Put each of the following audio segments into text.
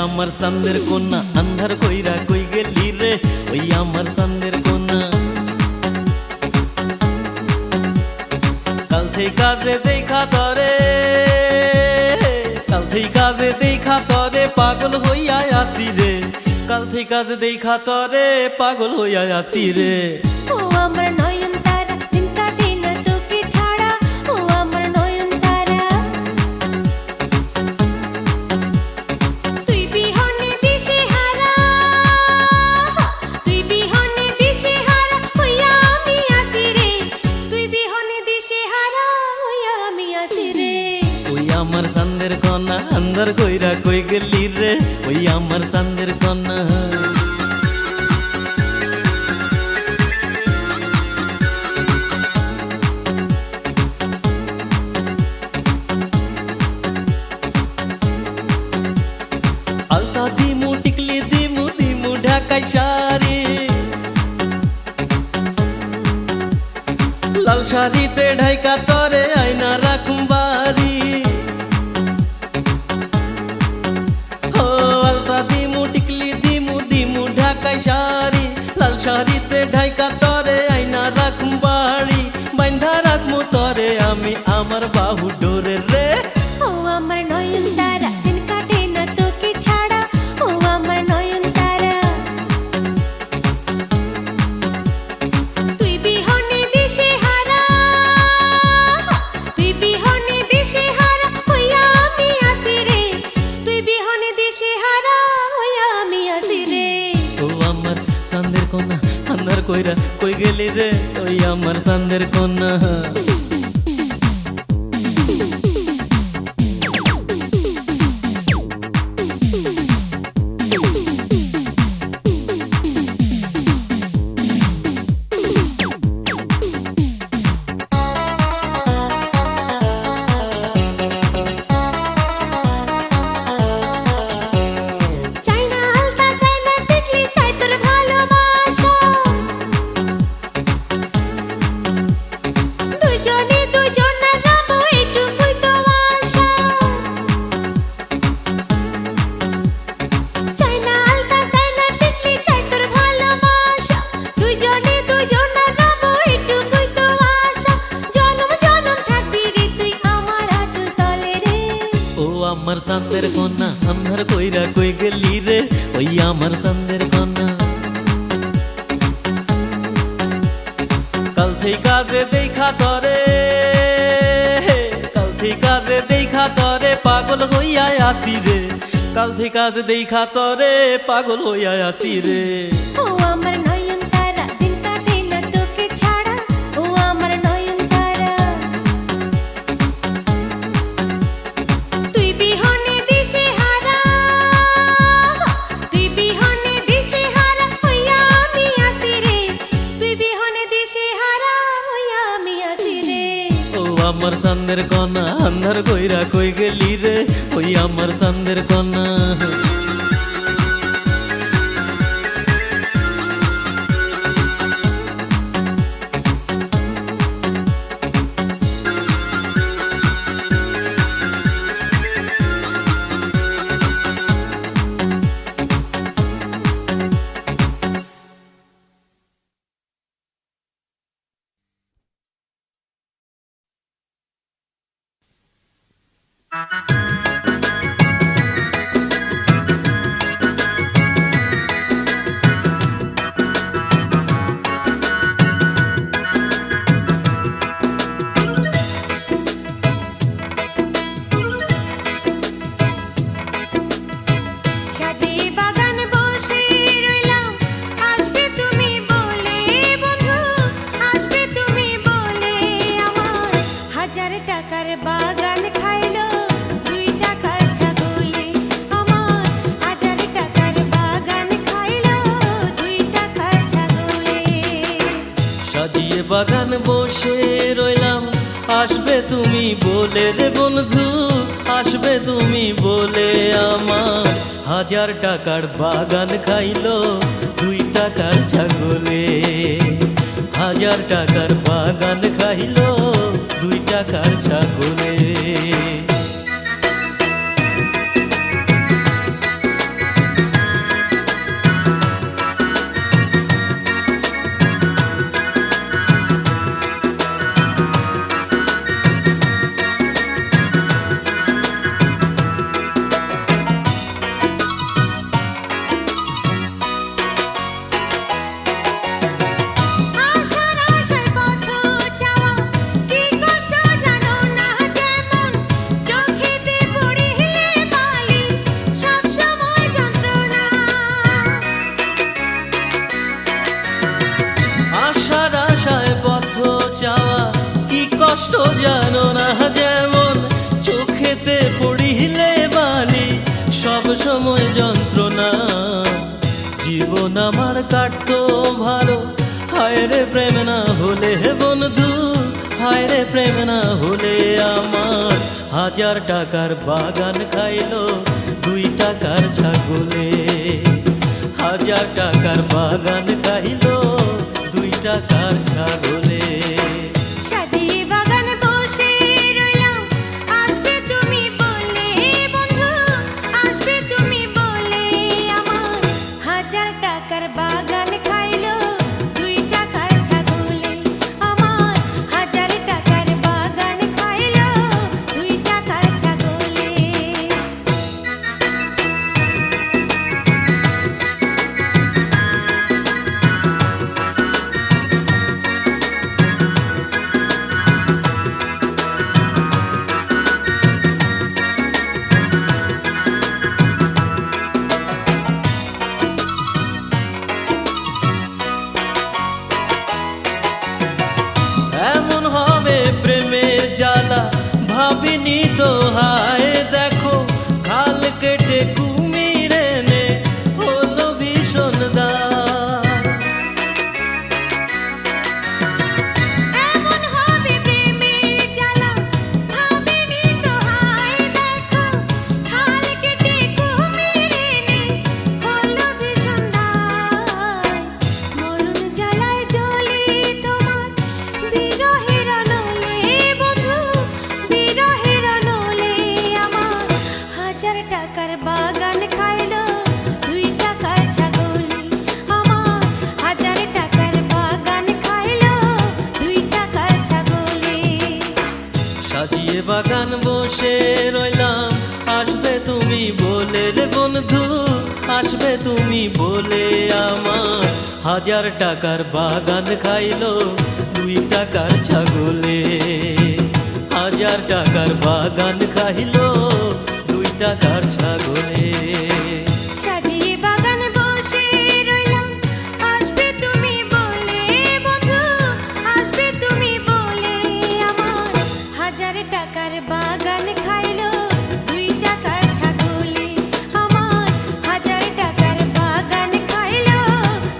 আমার চাঁদের কন্যা আন্ধার কইরা কই গেলি রে, ওই আমার চাঁদের কন্যা। কাল থেকে কাজে দেখা তরে, কাল থেকে কাজে দেখা তরে পাগল হইয়া আসি রে, কাল থেকে কাজে দেখা তরে পাগল হইয়া আসি রে। ও আমার নয়ন তারা, দিন কাটে না তোকে ছাড়া, ও আমার নয়ন তারা। তুই বিহনে দিশে হারা, তুই বিহনে দিশে হারা হইয়া আমি আসি রে, তুই বিহনে দিশে হারা হইয়া আমি আসি রে। ওই আমার চাঁদের কন্যা আন্ধার কইরা কই গেলি রে, ওই আমার চাঁদের কন্যা। আলতা দিমু টিকলি দিমু দিমু ঢাকাই শাড়ি, লাল শাড়িতে ঢাইকা তরে আয়না রাখুম বাড়ি। ও আলতা দিমু টিকলি দিমু দিমু ঢাকাই শাড়ি, লাল শাড়িতে ঢাইকা তরে আয়না রাখুম বাড়ি। বান্ধা রাখমু তরে আমি আমার বাহু ডোরে রে। ও আমার নয়ন তারা, দিন কাটে না তোকে ছাড়া, ও আমার নয়ন তারা। তুই বিহনে দিশে হারা, তুই বিহনে দিশে হারা হইয়া আমি আসি রে, তুই বিহনে দিশে হারা হইয়া আমি আসি রে। ও আমার চাঁদের কন্যা আন্ধার কইরা কই গেলি রে, ওই আমার চাঁদের কন্যা। চাই না আলতা, চাই না টিকলি, চাই তোর ভালোবাসা। দুজনে দুজনের রব এইটুকুই তো আশা। চাই না আলতা, চাই না টিকলি, চাই তোর ভালোবাসা। দুজনে দুজনের রব এইটুকুই তো আশা। জনম জনম থাকবি রে তুই আমার আঁচল তলে রে। ও আমার চাঁদের কন্যা আন্ধার কইরা কই গেলি রে, ওই আমার চাঁদের কন্যা। কাল থেকে কাজে দেখা তরে, কাল থেকে কাজে দেখা তরে পাগল হইয়া আসি রে, কাল থেকে কাজে দেখা তরে পাগল হইয়া আসি রে। ও আমার নয়ন তারা, দিন কাটে না তোকে ছাড়া, ও আমার নয়ন তারা। তুই বিহনে দিশে হারা, তুই বিহনে দিশে হারা হইয়া আমি আসি রে, তুই বিহনে দিশে হারা হইয়া আমি আসি রে। ও আমার চাঁদের কন্যা আন্ধার কইরা কই গেলি রে, ওই আমার চাঁদের কন্যা। সাজিয়ে বাগান বসে রইলাম, আসবে তুমি বলে বন্ধু, আসবে তুমি বলে। আমার 1000 টাকার বাগান খাইলো 2 টাকার ছাগলে, আমার 1000 টাকার বাগান খাইলো 2 টাকার ছাগলে। সাজিয়ে বাগান বসে রইলাম, আসবে তুমি বলে রে বন্ধু, আসবে তুমি বলে আমার। 1000 টাকার বাগান খাইলো 2 টাকার ছাগলে। 1000 টাকার বাগান খাইলো 2 টাকার ছাগলে। আশার আশায় পথ চাওয়া কি কষ্ট জানো না, যেমন চোখেতে পড়িলে বালি সব সময় যন্ত্রণা। আশার আশায় পথ চাওয়া কি কষ্ট জানো না, যেমন চোখেতে পড়িলে বালি সব সময় যন্ত্রণা। জীবন আমার কাটতো ভালো, হায় রে প্রেম না হলে বন্ধু, হায় রে প্রেম না হলে আমার। 1000 টাকার বাগান খাইলো 2 টাকার ছাগলে। 1000 টাকার বাগান খাইলো 2 টাকার ছাগলে। সাজিয়ে বাগানে বসে রইলাম, আসবে তুমি বলে বন্ধু, আসবে তুমি বলে আমার। 1000 টাকার বাগান খাইলো 2 টাকার ছাগলে আমার। 1000 টাকার বাগান খাইলো 2 টাকার ছাগলে। এমন হবে প্রেমের জ্বালা ভাবিনি তো, হায় দেখো খাল কেটে কুমির এনে হলো ভীষণ দায়। এমন হবে প্রেমের জ্বালা ভাবিনি তো, হায় দেখো খাল কেটে কুমির এনে হলো ভীষণ দায়। মরণ জ্বালায় জ্বলি তোমার বিরহের নলে বন্ধু, বিরহের নলে আমার। 1000 টাকার বাগান খাইলো 2 টাকার ছাগলে আমার। 1000 টাকার বাগান খাইলো 2 টাকার ছাগলে। সাজিয়ে বাগান বসে রইলাম, আসবে তুমি বলে রে বন্ধু, আসবে তুমি বলে আমার। 1000 টাকার বাগান খাইলো 2 টাকার ছাগলে। 1000 টাকার বাগান খাইলো 2 টাকার ছাগলে। সাজিয়ে বাগান বসে রইলাম, আসবে তুমি বলে বন্ধু, আসবে তুমি বলে আমার। 1000 টাকার বাগান খাইলো 2 টাকার ছাগলে আমার। 1000 টাকার বাগান খাইলো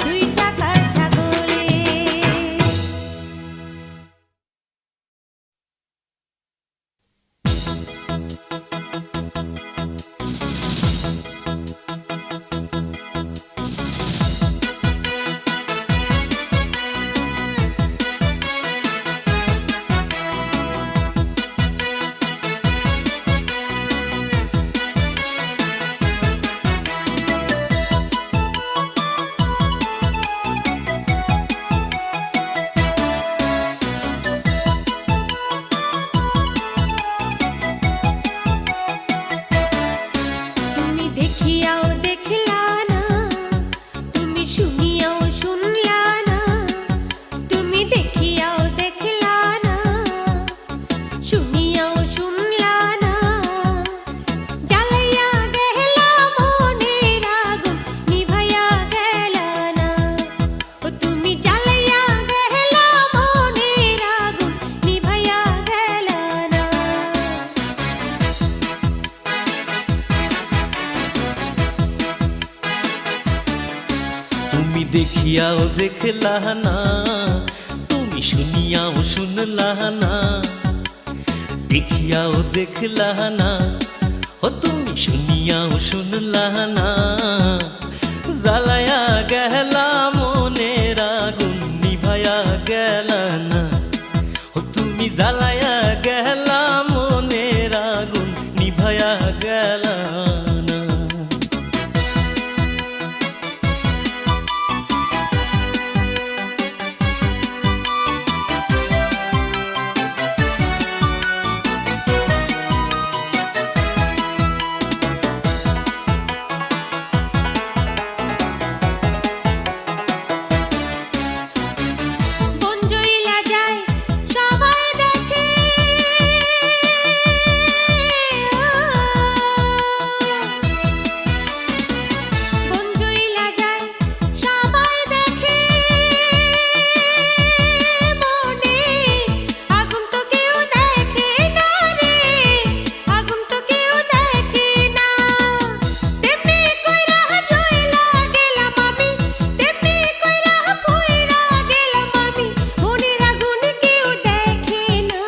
2 টাকার ছাগলে। দেখিয়াও দেখলা না, তুমি শুনিয়াও শুনলা না, দেখিয়াও দেখলা না, ও তুমি শুনিয়াও শুনলা না, জ্বালায়া গেলা মনের আগুন নিভায়া গেলা না, ও তুমি জ্বালায়া গেলা মনের আগুন নিভায়া গেলা না। বঞ্জইলা যায় সবাই দেখে, বঞ্জইলা যায় সবাই দেখে, মনে আগুন তো কেউ দেখে না রে, আগুন তো কেউ দেখে না। তেমনি কইরা জইলা গেলাম আমি, তেমনি কইরা পুইরা গেলাম আমি, মনের আগুন কেউ দেখে না,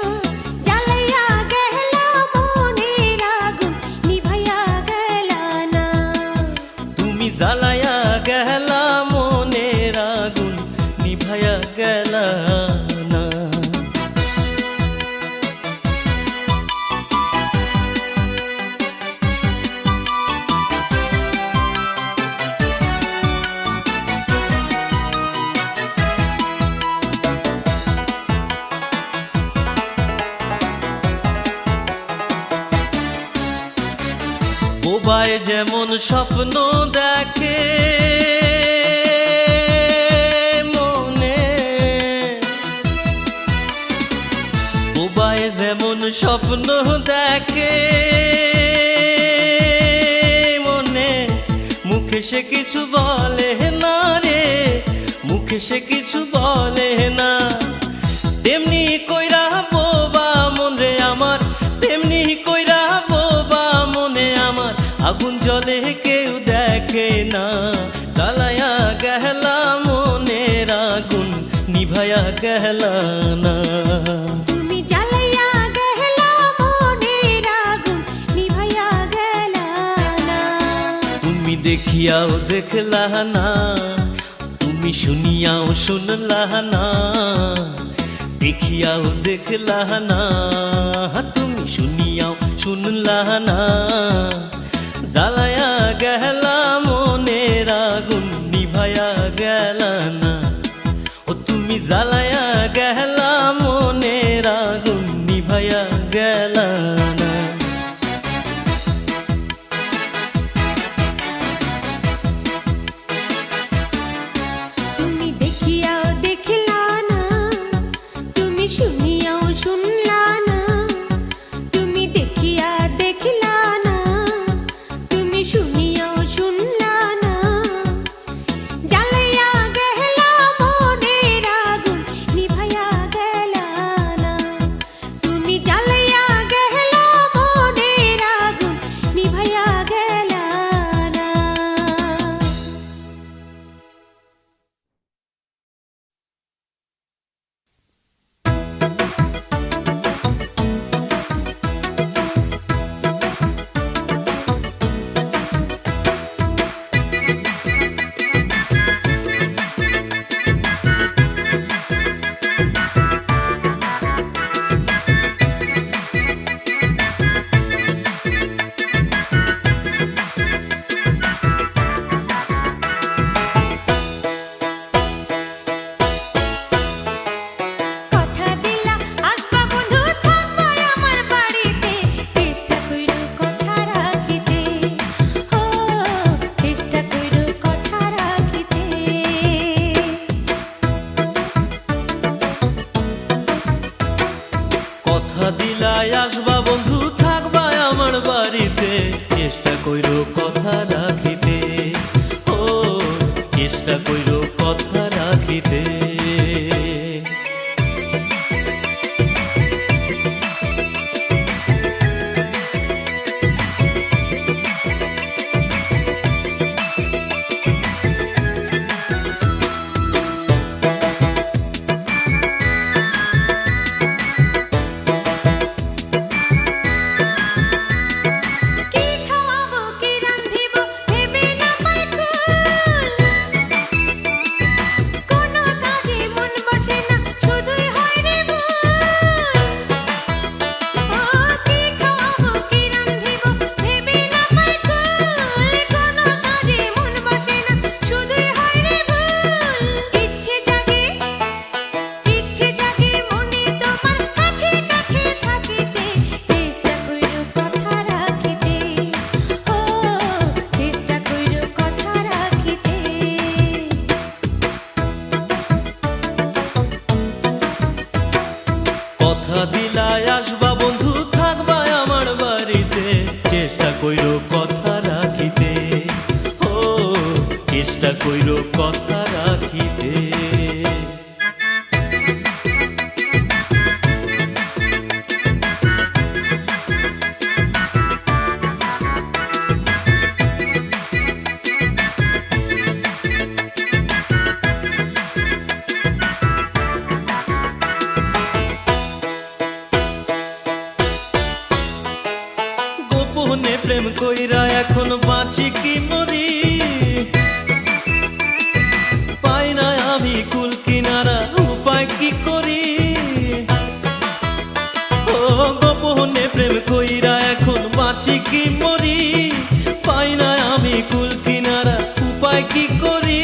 জ্বালাইয়া গেলা মনের আগুন নিভাইয়া গেলা না। তুমি জ্বালায়া গেলা মনের আগুন নিভায়া গেলা না। বোবায় যেমন স্বপ্ন দেখে মনে, বোবায় যেমন স্বপ্ন দেখে মনে, মুখে সে কিছু বলে না রে, মুখে সে কিছু বলে না, তেমনি কইরা বোবা মন রে আমার, তেমনি কইরা বোবা মনে আমার, আগুন জ্বলে কেউ দেখে না, জ্বালায়া গেলা মনের আগুন নিভায়া গেলা না। তুমি জ্বালাইয়া গেলা মনের আগুন নিভাইয়া গেলা না। তুমি দেখিয়াও দেখলা না, তুমি শুনিয়াও শুনলা না, দেখিয়াও দেখলা না, তুমি শুনিয়াও শুনলা না, জ্বালায়া গেলা মনের আগুন নিভায়া গেলা না, ও তুমি জ্বালায়া গেলা মনের আগুন নিভায়া গেলা না। তুমি দেখিয়াও দেখলা না, তুমি শুনিয়াও শুনলা না, তুমি দেখিয়া দেখলা না, তুমি শুনিয়াও শুনলা না, জ্বালাইয়া গেলা মনের আগুন নিভাইয়া গেলা না। তুমি জ্বালাইয়া গেলা মনের আগুন নিভাইয়া গেলা না। কথা দিলা আসবা বন্ধু থাকবা আমার বাড়িতে, চেষ্টা কইরো কথা রাখিতে, ও চেষ্টা কইরো কথা রাখিতে। কথা দিলাই আসবা বন্ধু থাকবা আমার বাড়িতে, চেষ্টা কইরো কথা রাখিতে, ও চেষ্টা কইরো কথা রাখিতে। কথা দিলাই আসবা বন্ধু থাকবা আমার বাড়িতে চেষ্টা কইরো কথা রাখিতে ও চেষ্টা কইরো কথা রাখিতে গোপনে প্রেম কইরা এখন বাঁচি কি মরি পাই না আমি কুল কিনারা উপায় কি করি ও গোপনে প্রেম কইরা এখন বাঁচি কি মরি পাই না আমি কুল কিনারা উপায় কি করি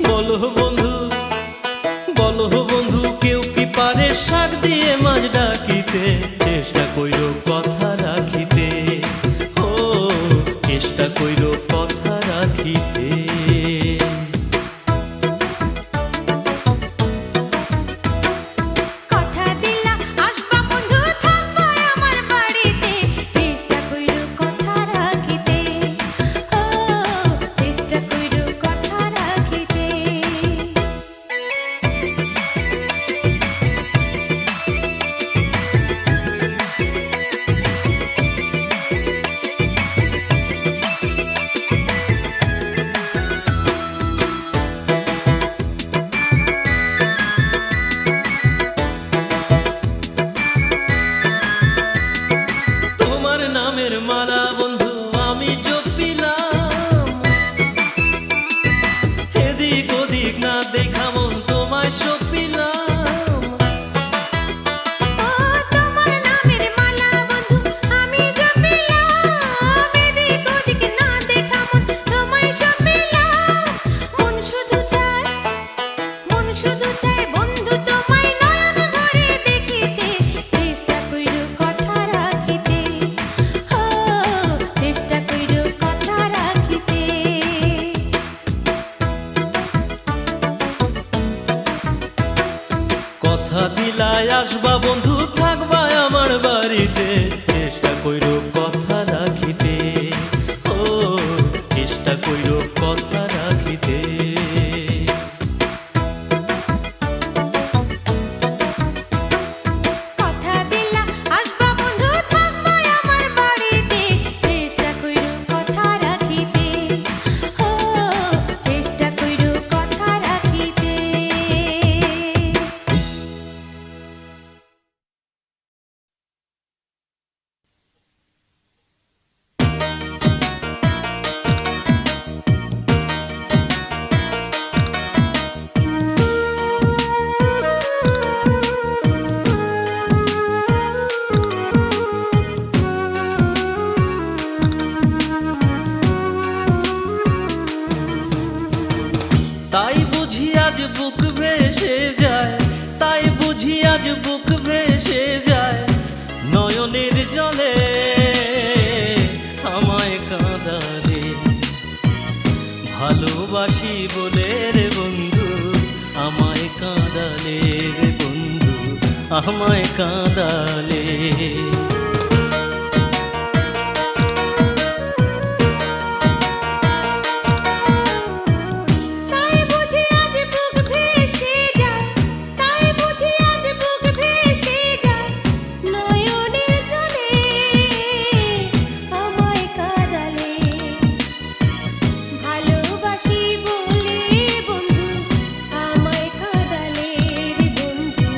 বলো বন্ধু কেউ কি পারে শাক দিয়ে মাছ ডাকিতে চেষ্টা কইরো কথা রাখিতে ও চেষ্টা কইরো কথা রাখিতে কথা দিলা আসবা বন্ধু থাকবা আমার বাড়িতে চেষ্টা কইরো কথা রাখিতে ও চেষ্টা কইরো কথা রাখিতে তোমার নামের মালা বন্ধু আমি জপিলাম এদিক ওদিক না দেখা মন তোমায় সপিলাম ও তোমার নামের মালা বন্ধু আমি জপিলাম এদিক ওদিক না দেখা মন তোমায় সপিলাম মন শুধু চায় বন্ধু তোমায় নয়ন ভরে দেখিতে চেষ্টা কইরো কথা রাখিতে ও চেষ্টা কইরো কথা রাখিতে কথা দিলাই আসবা বন্ধু থাকবা আমার বাড়িতে চেষ্টা কইরো কথা রাখিতে ও চেষ্টা কইরো কথা রাখিতে কথা দিলা আসবা বন্ধু থাকবা আমার বাড়িতে চেষ্টা কইরো কথা রাখিতে ও চেষ্টা কইরো কথা রাখিতে তাই বুঝি আজ বুক ভেসে যায় তাই বুঝি আজ বুক ভেসে যায় নয়নের জলে আমায় কাঁদালে ভালোবাসি বলে রে বন্ধু আমায় কাঁদালে রে বন্ধু আমায় কাঁদালে তাই বুঝি আজ বুক ভেসে যায় তাই বুঝি আজ বুক ভেসে যায় নয়নের জলে আমায় কাঁদালে ভালোবাসি বলে বন্ধু আমায় কাঁদালে রে বন্ধু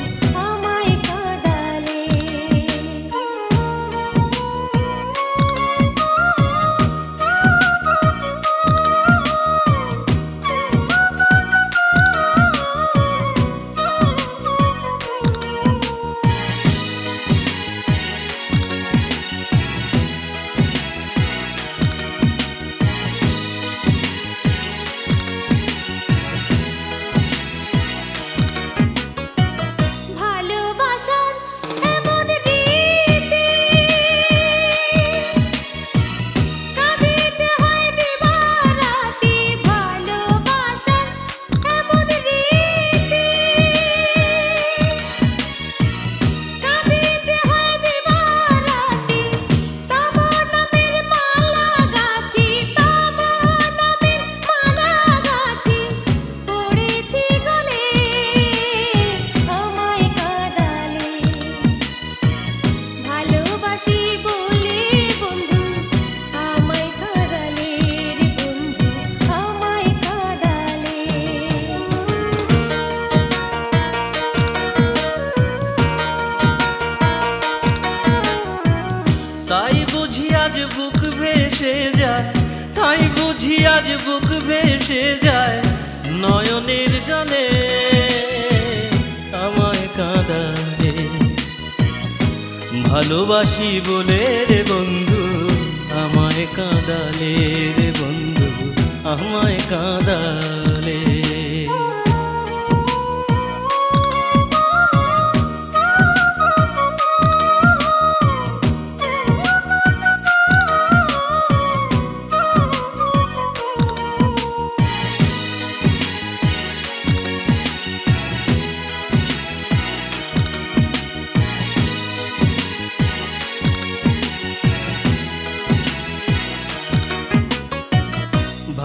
আমায় কাঁদালে ভালোবাসি বলে রে বন্ধু আমায় কাঁদালে রে বন্ধু আমায় কাঁদালে।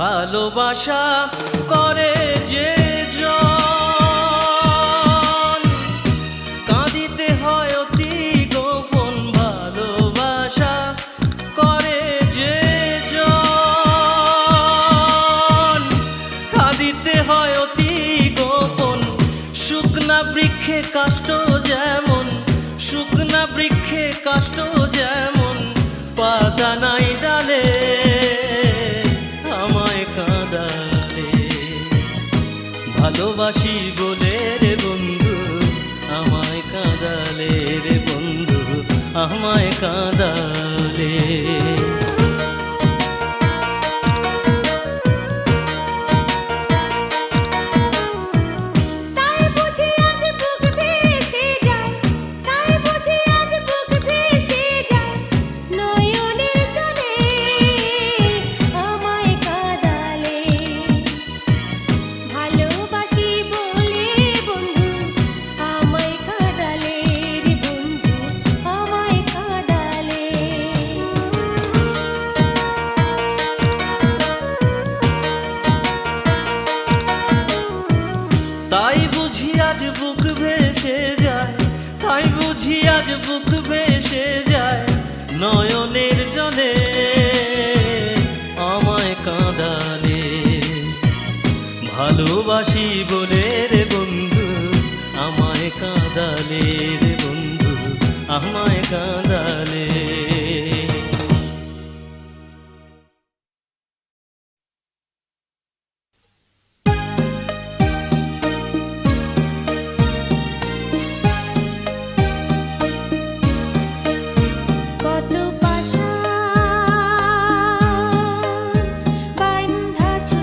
ভালোবাসা করে যে জন কাঁদিতে হয় অতি গোপন। ভালোবাসা করে যে জন কাঁদিতে হয় অতি গোপন। শুকনা বৃক্ষে কাষ্ঠ যেমন, শুকনা বৃক্ষে কাষ্ঠ যেমন, পাতা নাই ডালে ভালোবাসি বলে রে বন্ধু আমায় কাঁদালে রে বন্ধু আমায় কাঁদালে। তাই বুঝি আজ বুক ভেসে যায়, তাই বুঝি আজ বুক ভেসে যায়, নয়নের জলে আমায় কাঁদালে। ভালোবাসি বলে রে বন্ধু আমায় কাঁদালে রে বন্ধু আমায় কাঁদালে। বান্ধা ছো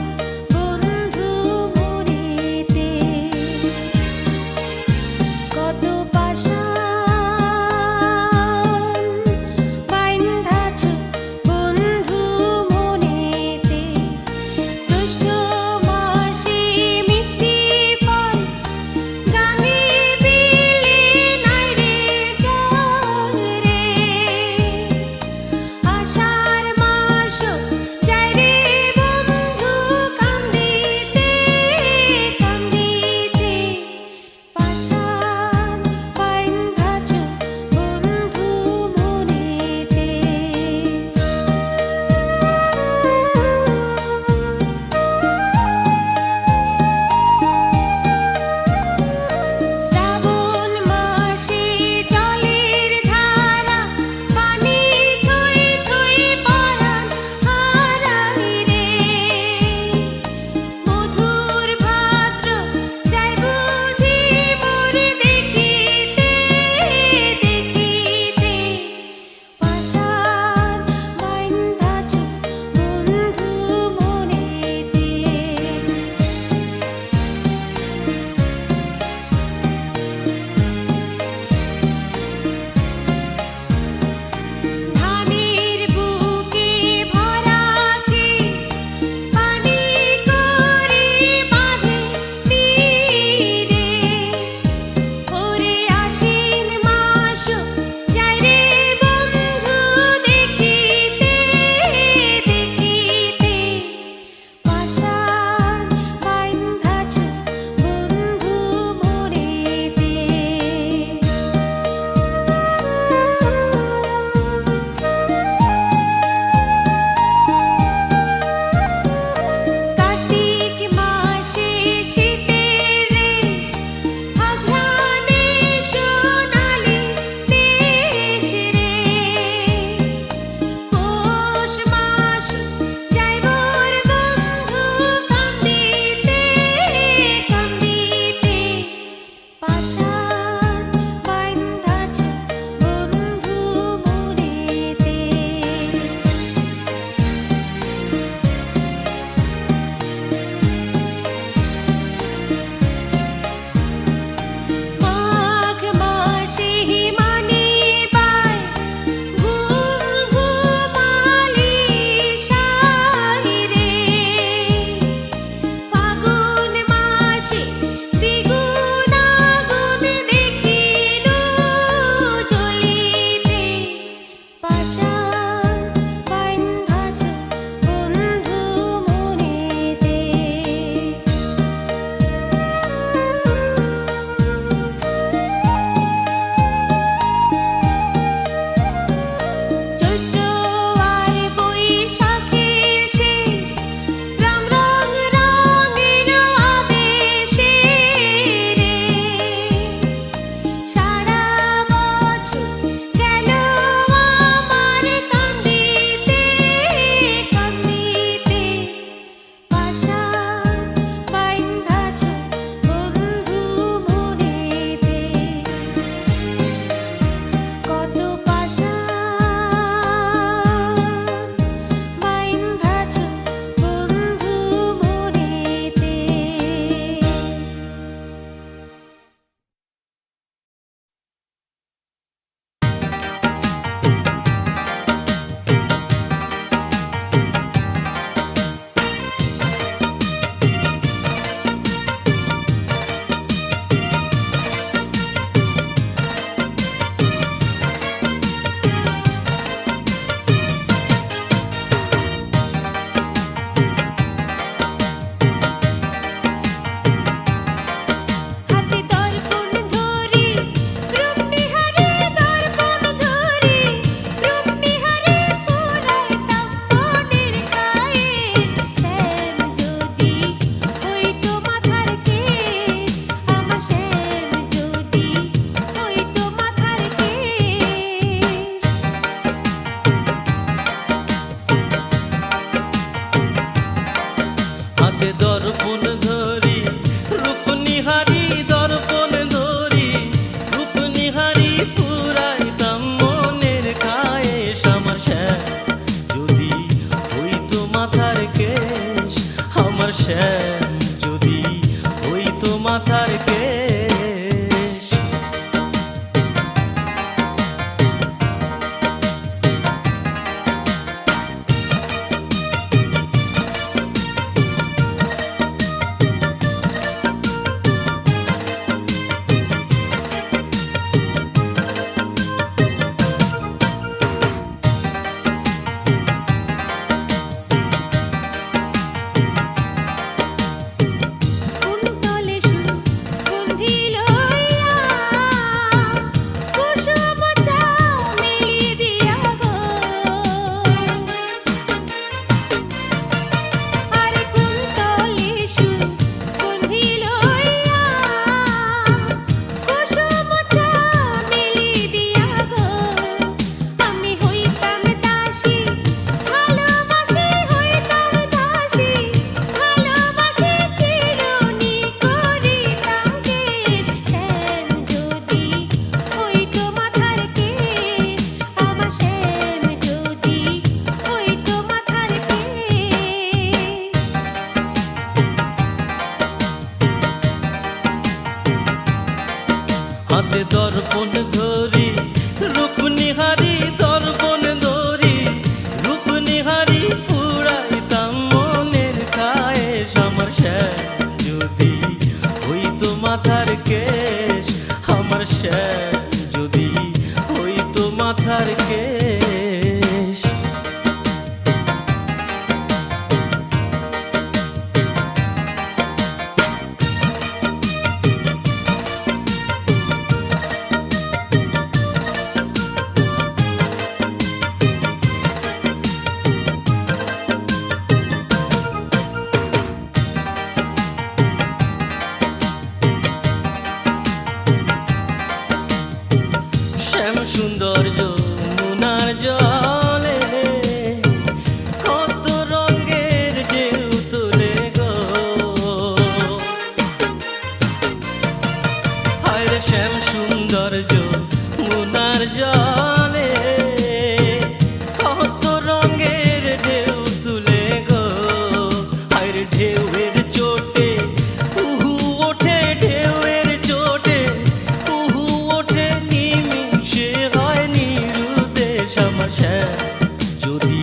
বন্ধু মোরেতে দর্পণ ধরি রূপ নিহারি দর্পণ ধরি রূপ নিহারি পুরাইতাম মনের খায়েশ আমার শ্যাম যদি হইতো মাথার কেশ আমার শ্যাম যদি হইতো মাথার কেশ শ্যাম সুন্দর যমুনার জলে কত রঙের ঢেউ তোলে গো হায় রে শ্যাম সুন্দর যমুনার জলে কত রঙের ঢেউ তুলে গো হায় রে ঢেউয়ের চোটে উহু ওঠে ঢেউয়ের চোটে উহু ওঠে নিমিষে হয় নিরুদেশ আমার শ্যাম যদি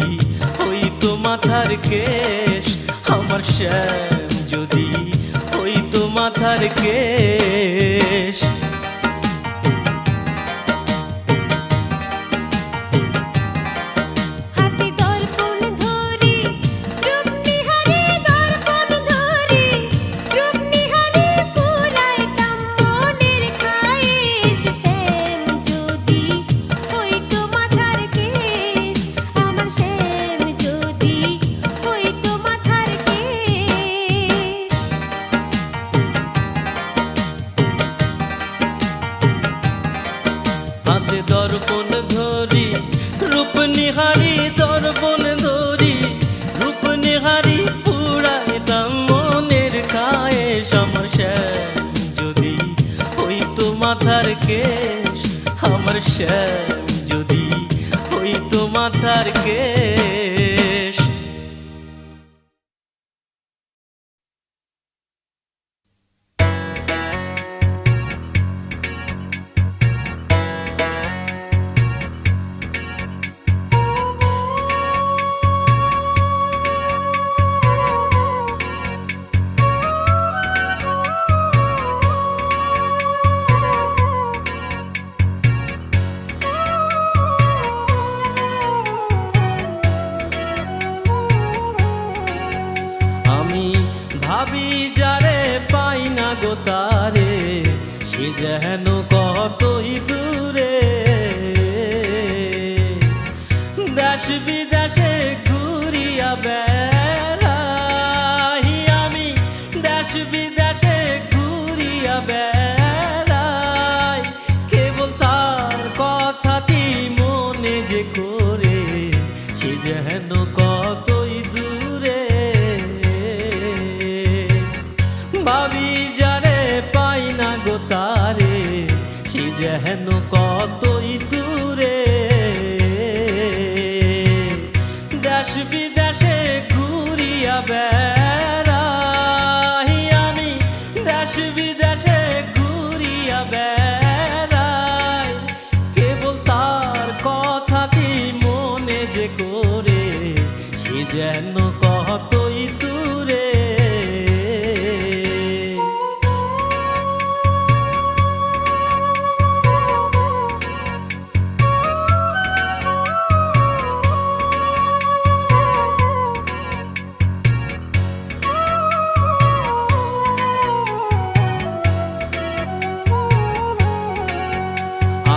হইতো মাথার কেশ আমার শ্যাম যদি হইতো মাথার কেশ হাতে দর্পণ ধরি রূপ নিহারি দর্পণ ধরি রূপ নিহারি পুরাইতাম মনের খায়েশ শ্যাম যদি হইতো মাথার কেশ আমার শ্যাম যদি হইতো মাথার কেশ হাতে দর্পণ ধরি রূপ নিহারি দর্পণ ধরি রূপ নিহারি পুরাইতাম মনের খায়েশ আমার শ্যাম যদি হইতো মাথার কেশ আমার শ্যাম যদি হইতো মাথার কেশ আমি ভাবি যারে পাই না গো তারে সে যেন কতই দূরে দেশ বিদেশে ঘুরিয়া বেড়াই আমি দেশ বিদেশে ঘুরিয়া বেড়াই কেবল তার কথাটি মনে যে করে সে যেন কতই দূরে ভাবি যারে পাই না গো তারে সে যেন কতই দূরে দেশ বিদেশে ঘুরিয়া বেড়াই আমি দেশ বিদেশে ঘুরিয়া বেড়াই কেবল তার কথাটি মনে যে করে সে যেন কতই দূরে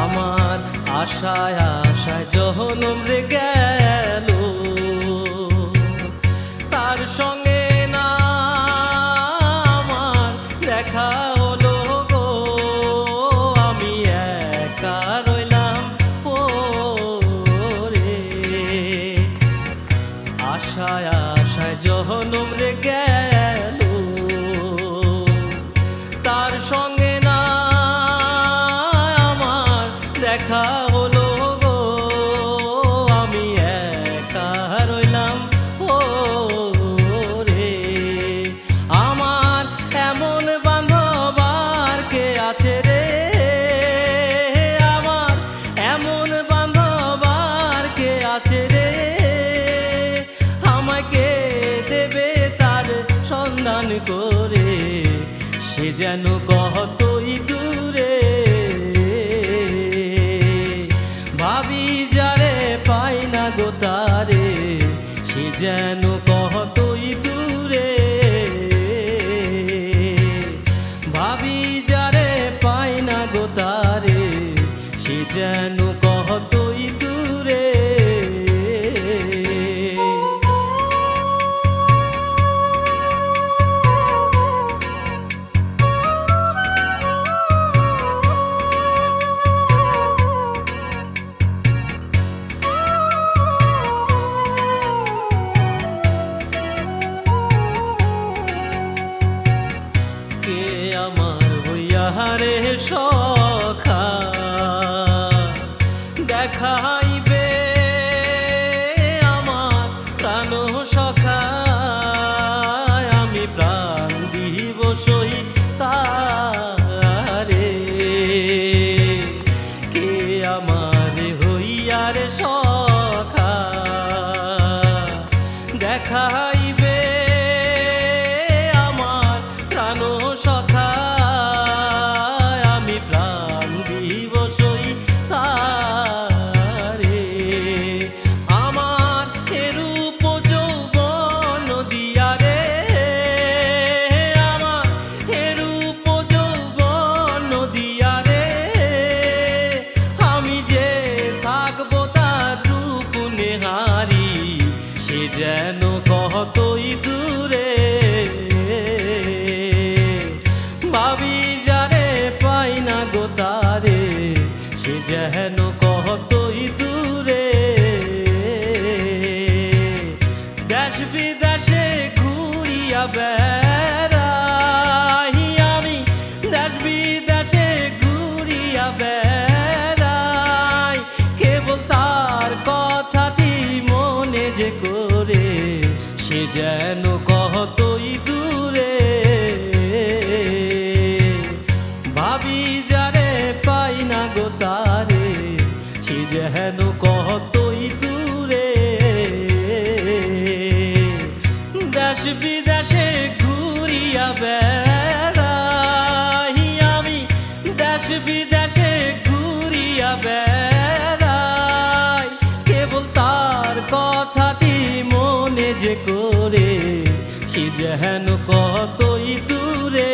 আমার আশায় আশায় জহনম রে গেল তার সঙ্গে না আমার দেখা হলো গো আমি একা রইলাম পরে আশায় আশায় জহনম রে গেল তার সঙ্গে না আমার দেখা হলো গো আমি একা রইলাম রে আমার এমন বান্ধব আর কে আছে রে যেন কতই দূরে। কে আমার হইয়া রে সখা দেখাইবে আমার প্রাণ সখা, আমি প্রাণ দিব সহি তারে। কে আমার হইয়া রে সখা দেখাইবে আমার প্রাণ সখা, আমি প্রাণ দিব সহি তারে। আমার এরূপ যৌবন দিয়া রে, আমার এরূপ যৌবন দিয়া রে, আমি যে থাকবো তার রূপ নেহারি, সে যেন কতই দূরে। ভাবি যারে পাই না গো তারে, সে যেন কতই দূরে। দেশ বিদেশে ঘুরিয়া বেড়াই আমি, দেশ বিদেশে ঘুরিয়া বেড়াই, কেবল তার কথাটি মনে যে করে, সে যেন কতই দূরে। ভাবি যারে পাই না গো তারে, সে যেন কতই দূরে। দেশ বিদেশে ঘুরিয়া বেড়াই আমি, দেশ বিদেশে ঘুরিয়া বেড়াই, কেবল তার কথাটি মনে যে করে, সে যেন কতই দূরে।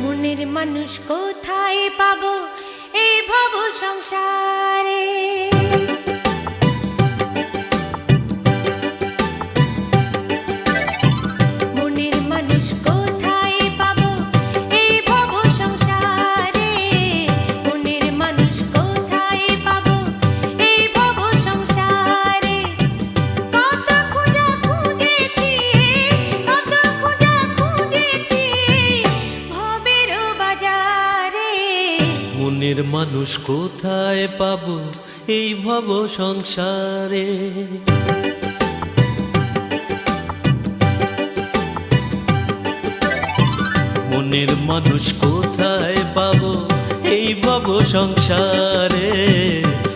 মনের মানুষ কোথায় পাবো এই ভব সংসারে? মনের মানুষ কোথায় পাবো এই ভব সংসারে? মনের মানুষ কোথায় পাবো এই ভব সংসারে? কত খোঁজা খুঁজেছি, কত খোঁজা খুঁজেছি ভবের বাজারে। মনের মানুষ কোথায় পাবো এই ভব সংসারে? মনের মানুষ কোথায় পাবো এই ভব সংসারে?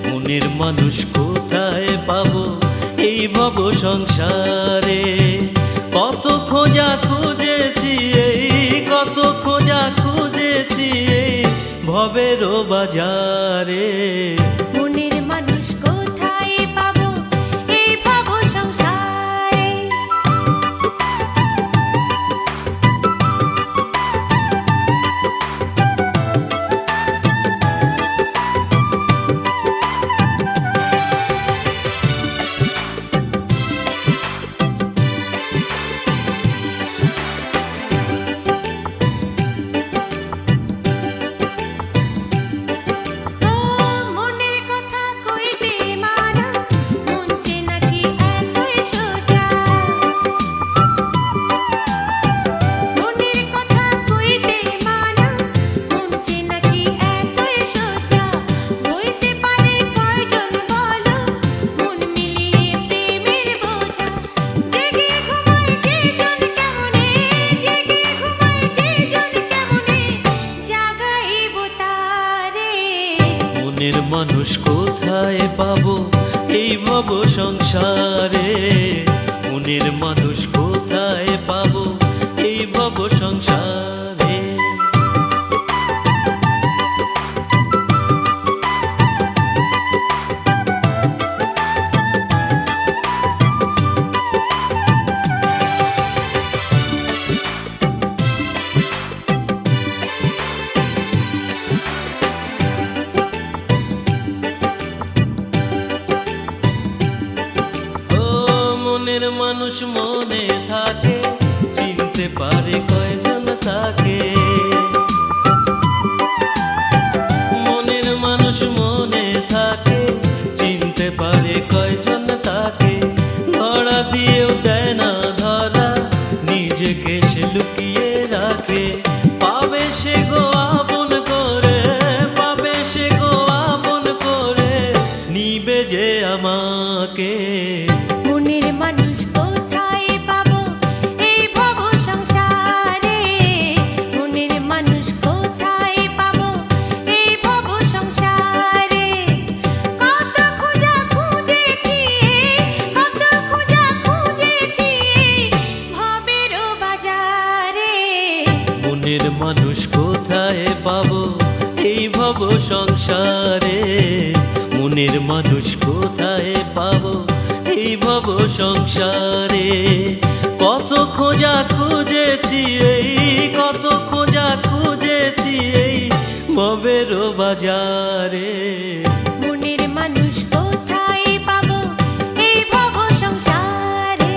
মনের মানুষ কোথায় পাবো এই ভব সংসারে? কত খোঁজা খুঁজেছি, এই কত খোঁজা খুঁজেছি এই ভবের বাজারে। মনের মানুষ কোথায় পাবো এই ভব সংসারে? ও মনের কথা সংসারে মনের মানুষ কোথায় পাবো এই ভব সংসারে। মনের মানুষ মনে থাকে, চিনতে পারে কয়জন তাকে। মনের মানুষ মনে থাকে, চিনতে পারে কয়জন তাকে। ধরা দিয়েও দেয় না ধরা, নিজেকে সে লুকিয়ে রাখে। পাবে সে গো আপন করে, পাবে সে গো আপন করে, নিবে যে আমাকে। মনের মানুষ কোথায় পাবো এই ভব সংসারে, মনের মানুষ কোথায় পাবো এই ভব সংসারে। কত খোঁজা খুঁজেছি, কত খোঁজা খুঁজেছি ভবেরও বাজারে। মনের মানুষ কোথায় পাবো এই ভব সংসারে, মনের মানুষ কোথায় পাবো এই ভব সংসারে। কত খোঁজা খুঁজেছি এই, কত খোঁজা খুঁজেছি এই ভবেরও বাজারে। মনের মানুষ কোথায় পাবো এই ভব সংসারে।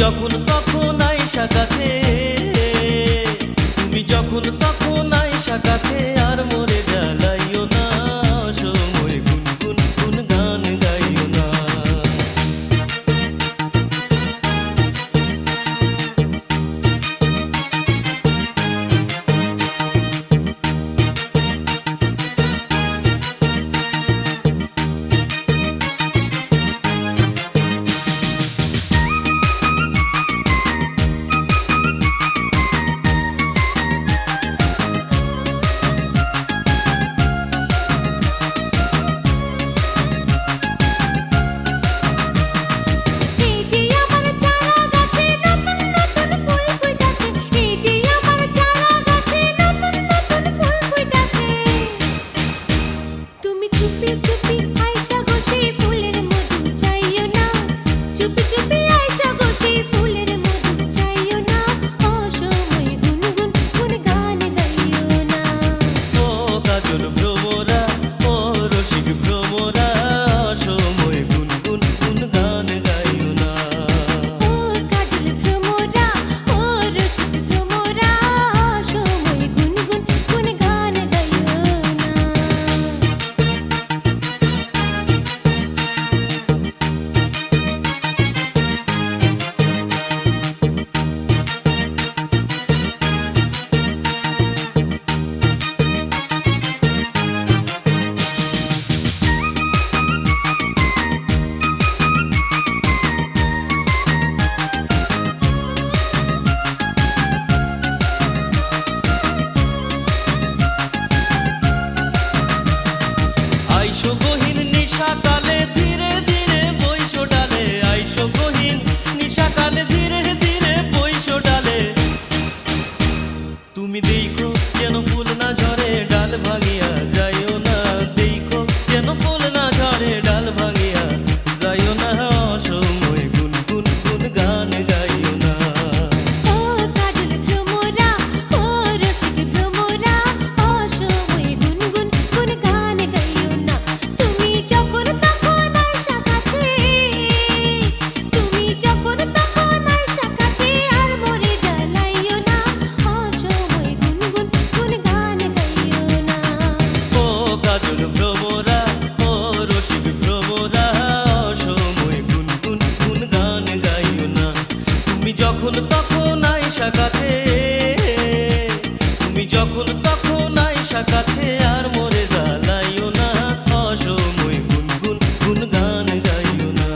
যখন তখন আইসা কাছে, তুমি যখন তখন আইসা কাছে, আর মোরে জ্বালাইও না, সময় গুনগুন গুন গান গাইও না। যখন তখন আইসা কাছে, তুমি যখন তখন আইসা কাছে, আর মোরে জ্বালাইও না, অসময় গুনগুন গুন গান গাইও না,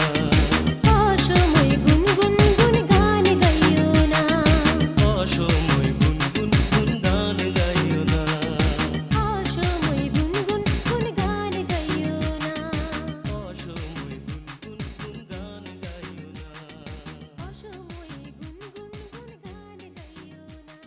অসময় গুনগুন গুন গান গাইও না, অসময় গুনগুন গুন গান গাইও না, অসময় গুনগুন গুন গান গাইও না, অসময় গুনগুন গুন গান গাইও না। অসময় গুনগুন গুন গান গাইও না।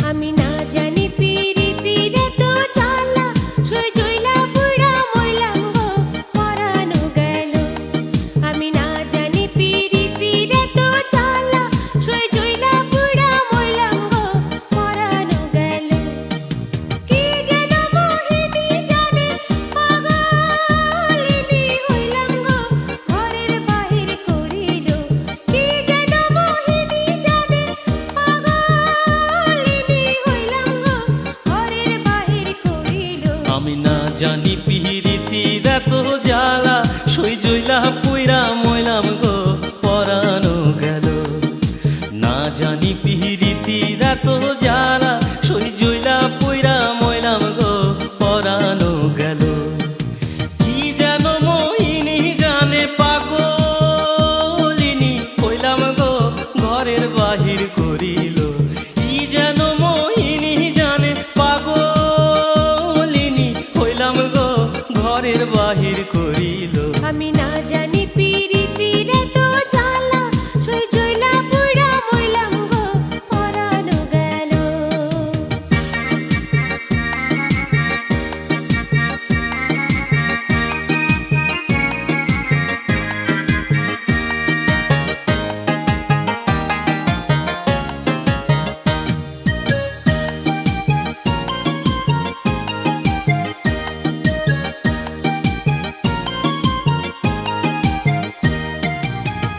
আমি না জানি পিরিতির এত জ্বালা, সই জইলা বুইড়া মইলাম গো, পরানো গেল। আমি না জানি পিরিতির এত জ্বালা, সই জইলা বুইড়া মইলাম গো, পরানো গেল। কি যেন মোহিনী জানে, পাগলিনী হইলাম গো, ঘরের বাহির করিল। কি যেন মোহিনী জানে, পাগলিনী হইলাম গো, ঘরের বাহির করিল। আমি না জানি পিরিতির এত জ্বালা, সই জইলা পুইরা মইলাম গো, পরানো গেল। না জানি পিরিতির এত জ্বালা, সই জইলা পুইরা মইলাম গো, পরানো গেল। কি যেন মোহিনী জানে, পাগলিনী হইলাম গো, ঘরের বাহির করিল। কি যেন মোহিনী জানে, পাগলিনী হইলাম গো, ঘরের বাহির করিল। আমি না জানি পিরিতির এত জ্বালা, সই জইলা বুইড়া মইলাম গো, পরানো গেল।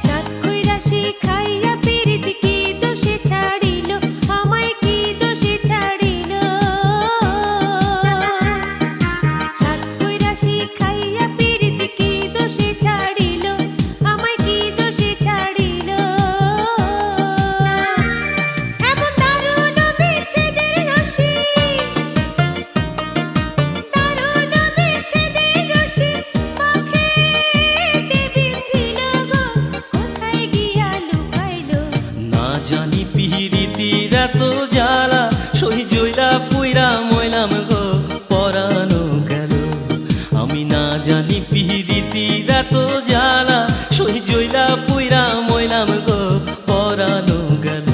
সাত কইরাশি খাইয়া পিরিতি কি দোষে ছাড়িল, আমায় কি দোষে ছাড়িল। সাত কইরাশি খাইয়া পিরিতি কি দোষে ছাড়িল, আমায় কি দোষে ছাড়িল। এমন দারুণ বিচ্ছেদের রশি, দারুণ বিচ্ছেদের রশি, পাখিতে বিন্ধিল গো, কোথায় গিয়া লুকাইল। না জানি পিরিতির এত জ্বালা, সই জইলা পুইরা মইলাম গো, পরানো গেল। আমি না জানি পিরিতির এত জ্বালা, সই জইলা পুইরা মইলাম গো, পরানো গেল।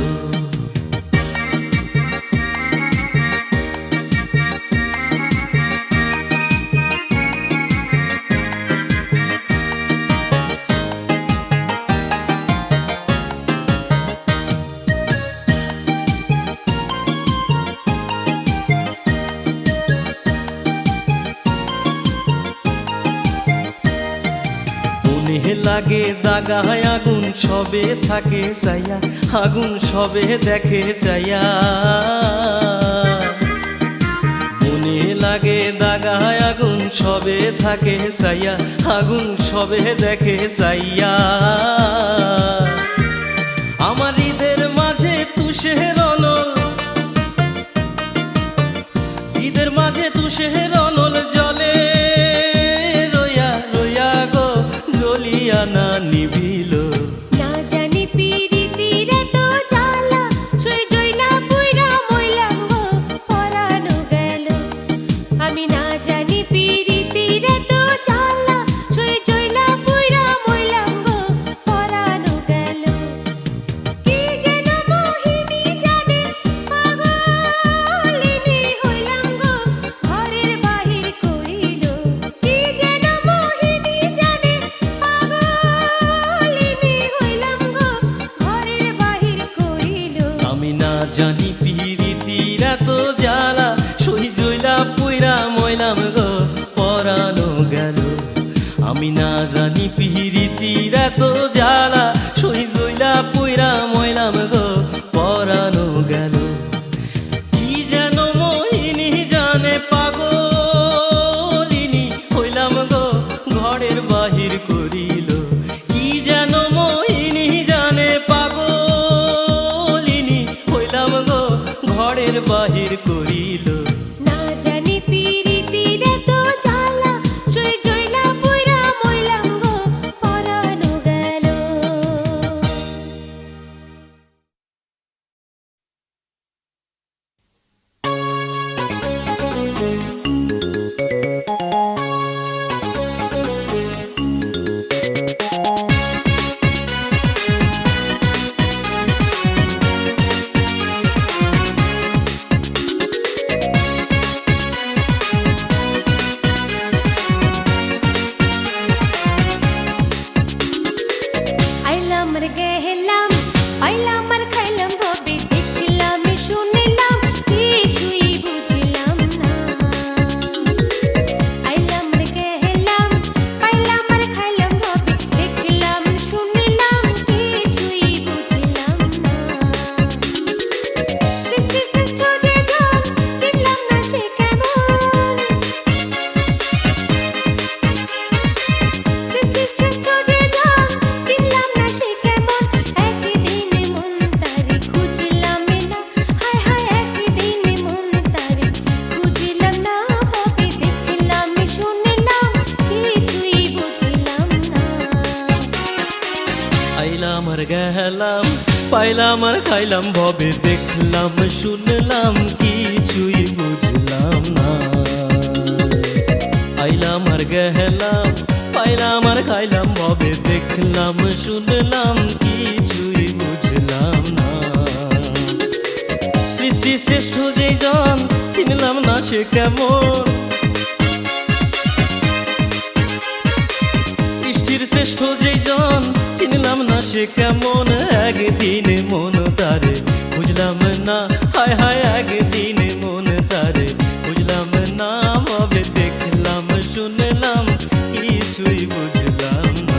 মনে লাগে দাগায় আগুন, সবে থাকে চাইয়া, আগুন সবে দেখে চাইয়া। মনে লাগে দাগায় আগুন, সবে থাকে চাইয়া, আগুন সবে দেখে চাইয়া। আমার ঈদের মাঝে তুষের অনল, ঈদের মাঝে তুষের অনল জলে রইয়া রইয়া গো, জ্বলিয়া না নিভিল। না জানি পিরিতির এত জ্বালা, সই জইলা বুইড়া মইলাম গো, পরানো গেল। আমি না জানি পিরিতির এত জ্বালা, সই জইলা বুইড়া মইলাম গো, পরানো গেল। কি যেন মোহিনী জানে, পাগলিনী হইলাম গো, ঘরের বাহির করিল। কি যেন মোহিনী জানে, পাগলিনী এত জ্বালা সই জইলা পুইরা মইলাম গো পরানো গেল কি যেন মোহিনী জানে পাগলিনী হইলাম গো ঘরের বাহির করিল কি যেন মোহিনী জানে পাগলিনী হইলাম গো ঘরের বাহির করিল না জানি পিরিতির এত জ্বালা সই জইলা পুইরা মইলাম গো পরানো গেল আইলাম আর গেলাম আইলাম আর খাইলাম ভাবে দেখলাম শুনলাম কিছুই বুঝলাম না আইলাম আর গেলাম আইলাম আর খাইলাম ভাবে দেখলাম শুনলাম কিছুই বুঝলাম না সৃষ্টি শ্রেষ্ঠ যে জন চিনলাম না সে কেমন সৃষ্টি শ্রেষ্ঠ যে জন চিনলাম না সে কেমন একদিন মন তারে খুঁজলাম না হায় হায় একদিন মন তারে খুঁজলাম না ভাবে দেখলাম শুনলাম কিছুই বুঝলাম না আইলাম আর গেলাম পাইলাম আর খাইলাম ভবে দেখলাম শুনলাম কিছুই বুঝলাম না আইলাম আর গেলাম পাইলাম আর খাইলাম ভবে দেখলাম শুনলাম কিছুই বুঝলাম না সৃষ্টি শ্রেষ্ঠ যেই জন চিনলাম না সে কেমন সৃষ্টির শ্রেষ্ঠ যেই জন চিনলাম না সে কেমন একদিন মন তারে বুঝলাম না হায় হায় একদিন মন তারে বুঝলাম না ভাবে দেখলাম শুনলাম কিছুই বুঝলাম না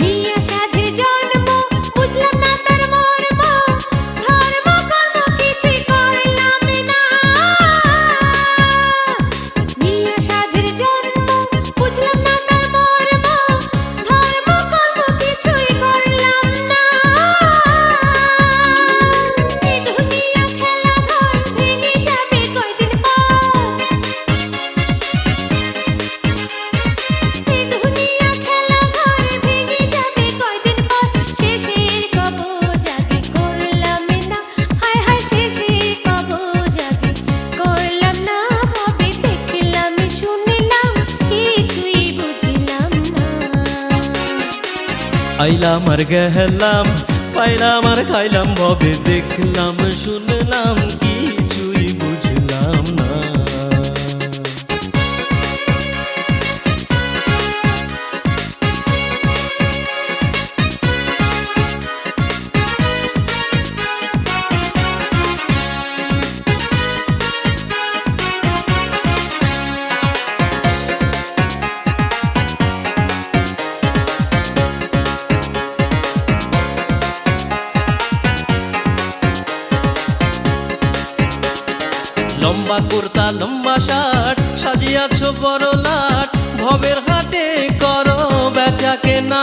নিয়া সাধের জন্ম বুঝলাম না তার মর্ম ধর্ম কর্ম কিছুই করলাম না নিয়া সাধের জন্ম বুঝলাম না তার মর্ম ধর্ম কর্ম কিছুই করলাম না এই দুনিয়া খেলা ঘর ভেঙে যাবে কয়দিন পর এই দুনিয়া খেলা ঘর ভেঙে যাবে কয়দিন পর শেষের কব জাগে করলাম না হায় হায় শেষের কব জাগে করলাম না ভাবে দেখলাম শুনলাম কিছুই বুঝলাম না আইলাম আর গেলাম পাইলাম আর খাইলাম ভবে দেখলাম শুনলাম কিছুই বুঝলাম না লম্বা কুর্তা লম্বা শার্ট সাজিয়াছো বড় লাট ভবের হাতে করো বেচা কেনা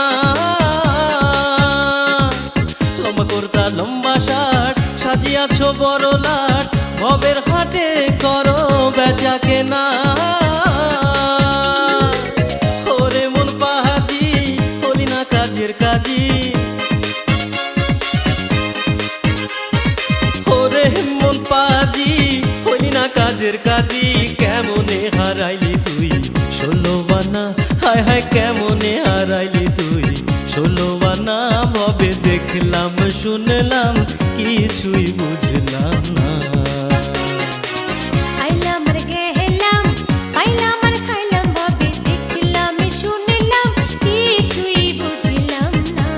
লম্বা কুর্তা লম্বা শার্ট সাজিয়াছো বড় লাট ভবের হাতে করো বেচা কেনা ওরে মন পাহাজি হলি না কাজের কাজী ওরে মন পাজি হইলি না কাজের কাজী কেমনে হারাইলি তুই ষোলো বানা হায় হায় কেমনে হারাইলি তুই ষোলো বানা দিওয়ানা ভবে দেখলাম শুনলাম কিছুই বুঝলাম না। আইলাম আর গেলাম পাইলাম আর খাইলাম ভাবে দেখলাম শুনলাম কিছুই বুঝলাম না।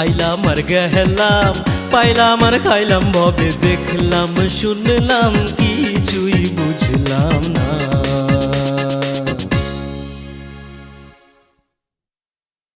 আইলাম আর গেলাম পাইলাম আর খাইলাম ভবে দেখলাম শুনলাম কিছুই বুঝলাম না।